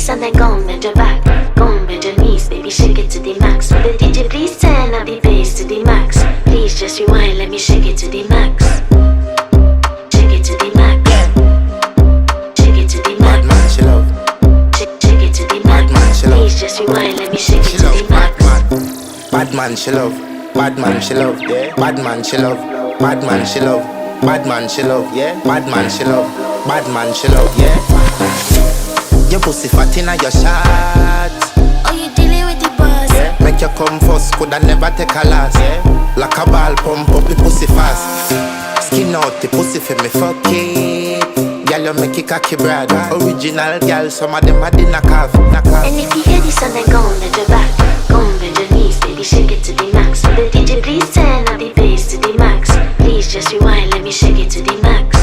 this and then go and bend your back. Go and bend your knees, baby, shake it to the max. Will the DJ please turn up the bass to the max? Please just rewind, let me shake it to the max. Shake it to the max. Shake it to the max. Bad man, she love. Shake it to the max. Bad man, she love. Please just rewind, let me shake it She to love. the max. Bad man, she love. Bad man, she love. Yeah. Bad man, she love. Bad man, she love. Bad man, she love. Yeah. Bad man, she love. Bad man, she love. Yeah. Your pussy fat inna your shot. Oh, you dealing with the boss? Yeah. Make you come first, coulda never take a last. Yeah. Like a ball, pump up the pussy fast. Skin out the pussy for me, fuck it. Girl, you make it cocky, brother. Original girl, some of them are the knockoff. And if you hear this and then go and bend your back. Go and bend your knees, baby, shake it to the max. Will the DJ please turn up the bass to the max? Please just rewind, let me shake it to the max.